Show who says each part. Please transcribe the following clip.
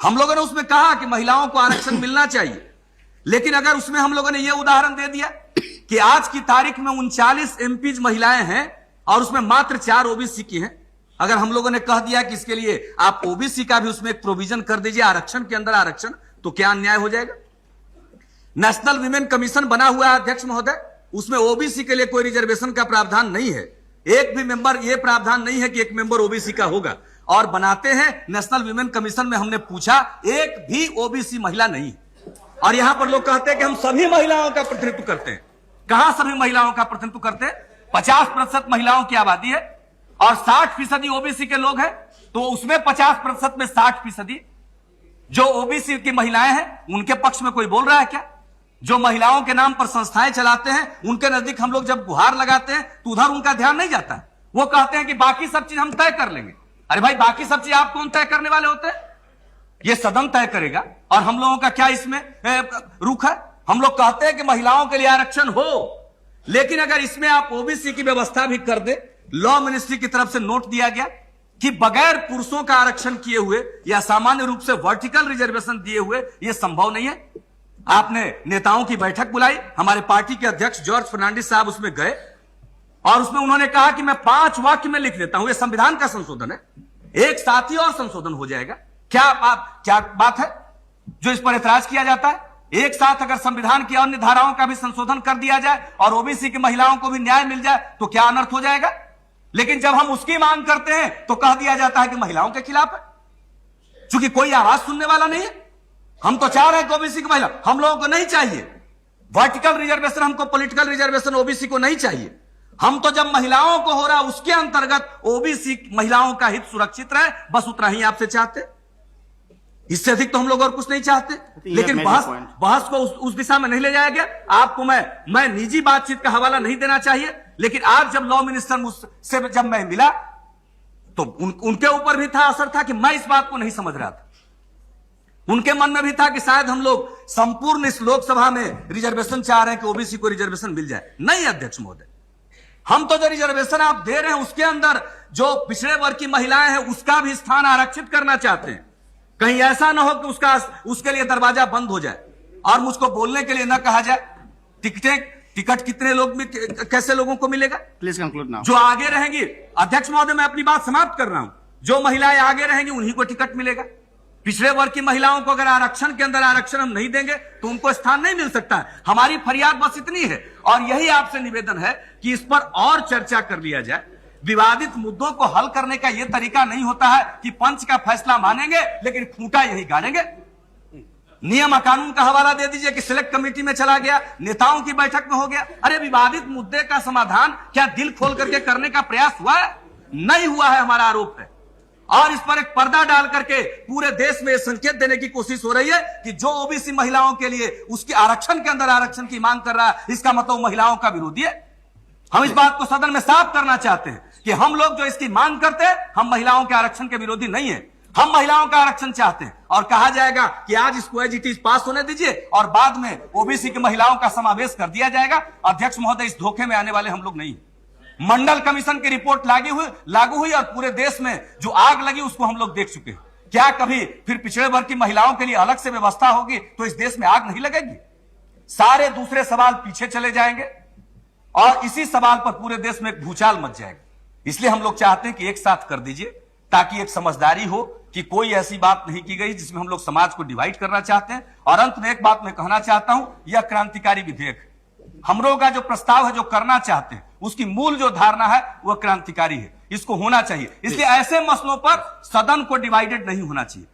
Speaker 1: हम लोगों ने उसमें कहा कि महिलाओं को आरक्षण मिलना चाहिए, लेकिन अगर उसमें हम लोगों ने यह उदाहरण दे दिया कि आज की तारीख में 39 एमपीज महिलाएं हैं और उसमें मात्र 4 ओबीसी की हैं, अगर हम लोगों ने कह दिया कि इसके लिए आप ओबीसी का भी उसमें एक प्रोविजन कर दीजिए, आरक्षण के अंदर आरक्षण, तो क्या अन्याय हो जाएगा? नेशनल विमेन कमीशन बना हुआ है अध्यक्ष महोदय, उसमें ओबीसी के लिए कोई रिजर्वेशन का प्रावधान नहीं है, एक भी मेंबर, यह प्रावधान नहीं है कि एक मेंबर ओबीसी का होगा। और बनाते हैं नेशनल विमेन कमीशन में, हमने पूछा, एक भी ओबीसी महिला नहीं। और यहां पर लोग कहते हैं कि हम सभी महिलाओं का प्रतिनिधित्व करते हैं। कहां सभी महिलाओं का प्रतिनिधित्व करते हैं? 50% महिलाओं की आबादी है और 60% ओबीसी के लोग हैं, तो उसमें 50% में 60% जो ओबीसी की महिलाएं हैं उनके पक्ष में कोई बोल रहा है क्या? जो महिलाओं के नाम पर संस्थाएं चलाते हैं, उनके नजदीक हम लोग जब गुहार लगाते हैं तो उधर उनका ध्यान नहीं जाता है। वो कहते हैं कि बाकी सब चीज हम तय कर लेंगे। अरे भाई, बाकी सब चीज आप कौन तय करने वाले होते हैं? ये सदन तय करेगा। और हम लोगों का क्या इसमें रुख है? हम लोग कहते हैं कि महिलाओं के लिए आरक्षण हो, लेकिन अगर इसमें आप ओबीसी की व्यवस्था भी कर दे, लॉ मिनिस्ट्री की तरफ से नोट दिया गया कि बगैर पुरुषों का आरक्षण किए हुए या सामान्य रूप से वर्टिकल रिजर्वेशन दिए हुए यह संभव नहीं है। आपने नेताओं की बैठक बुलाई, हमारे पार्टी के अध्यक्ष जॉर्ज फर्नांडिस साहब उसमें गए और उसमें उन्होंने कहा कि मैं 5 वाक्य में लिख देता हूं, यह संविधान का संशोधन है, एक साथ ही और संशोधन हो जाएगा। क्या बात है जो इस पर एतराज किया जाता है? एक साथ अगर संविधान की अन्य धाराओं का भी संशोधन कर दिया जाए और ओबीसी की महिलाओं को भी न्याय मिल जाए तो क्या अनर्थ हो जाएगा? लेकिन जब हम उसकी मांग करते हैं तो कह दिया जाता है कि महिलाओं के खिलाफ है, क्योंकि कोई आवाज सुनने वाला नहीं है। हम तो चाह रहे हैं कि ओबीसी की महिला, हम लोगों को नहीं चाहिए वर्टिकल रिजर्वेशन, हमको पॉलिटिकल रिजर्वेशन ओबीसी को नहीं चाहिए। हम तो जब महिलाओं को हो रहा उसके अंतर्गत ओबीसी महिलाओं का हित सुरक्षित रहे, बस उतना ही आपसे चाहते। इससे अधिक तो हम लोग और कुछ नहीं चाहते। लेकिन बहस को उस दिशा में नहीं ले जाया गया। आपको मैं निजी बातचीत का हवाला नहीं देना चाहिए, लेकिन आज जब लॉ मिनिस्टर मुझसे जब मैं मिला तो उनके ऊपर भी था असर था कि मैं इस बात को नहीं समझ रहा था। उनके मन में भी था कि शायद हम लोग संपूर्ण इस लोकसभा में रिजर्वेशन चाह रहे हैं कि ओबीसी को रिजर्वेशन मिल जाए। नहीं अध्यक्ष महोदय, हम तो जो रिजर्वेशन आप दे रहे हैं उसके अंदर जो पिछड़े वर्ग की महिलाएं हैं उसका भी स्थान आरक्षित करना चाहते हैं। कहीं ऐसा ना हो कि उसके लिए दरवाजा बंद हो जाए और मुझको बोलने के लिए ना कहा जाए टिकट कितने लोग में कैसे लोगों को मिलेगा।
Speaker 2: Please conclude now.
Speaker 1: जो आगे रहेंगी, अध्यक्ष महोदय मैं अपनी बात समाप्त कर रहा हूं, जो महिलाएं आगे रहेंगी उन्हीं को टिकट मिलेगा। पिछड़े वर्ग की महिलाओं को अगर आरक्षण के अंदर आरक्षण हम नहीं देंगे तो उनको स्थान नहीं मिल सकता है। हमारी फरियाद बस इतनी है और यही आपसे निवेदन है कि इस पर और चर्चा कर लिया जाए। विवादित मुद्दों को हल करने का यह तरीका नहीं होता है कि पंच का फैसला मानेंगे लेकिन खूंटा यही गाड़ेंगे। नियम कानून का हवाला दे दीजिए कि सिलेक्ट कमेटी में चला गया, नेताओं की बैठक में हो गया। अरे विवादित मुद्दे का समाधान क्या दिल खोल करके करने का प्रयास हुआ है? नहीं हुआ है, हमारा आरोप है। और इस पर एक पर्दा डाल करके पूरे देश में संकेत देने की कोशिश हो रही है कि जो ओबीसी महिलाओं के लिए उसके आरक्षण के अंदर आरक्षण की मांग कर रहा है, इसका मतलब महिलाओं का विरोधी है। हम इस बात को सदन में साफ करना चाहते हैं कि हम लोग जो इसकी मांग करते हैं, हम महिलाओं के आरक्षण के विरोधी नहीं है। हम महिलाओं का आरक्षण चाहते हैं और कहा जाएगा कि आज इसको एज इट इज पास होने दीजिए और बाद में ओबीसी की महिलाओं का समावेश कर दिया जाएगा। अध्यक्ष महोदय, इस धोखे में आने वाले हम लोग नहीं। मंडल कमीशन की रिपोर्ट लागू हुई और पूरे देश में जो आग लगी उसको हम लोग देख चुके हैं। क्या कभी फिर पिछड़े वर्ग की महिलाओं के लिए अलग से व्यवस्था होगी तो इस देश में आग नहीं लगेगी? सारे दूसरे सवाल पीछे चले जाएंगे और इसी सवाल पर पूरे देश में एक भूचाल मच जाएगा। इसलिए हम लोग चाहते हैं कि एक साथ कर दीजिए ताकि एक समझदारी हो कि कोई ऐसी बात नहीं की गई जिसमें हम लोग समाज को डिवाइड करना चाहते हैं। और अंत में एक बात मैं कहना चाहता हूं, यह क्रांतिकारी विधेयक है। हम लोग का जो प्रस्ताव है, जो करना चाहते हैं, उसकी मूल जो धारणा है वह क्रांतिकारी है, इसको होना चाहिए। इसलिए ऐसे मसलों पर सदन को डिवाइडेड नहीं होना चाहिए।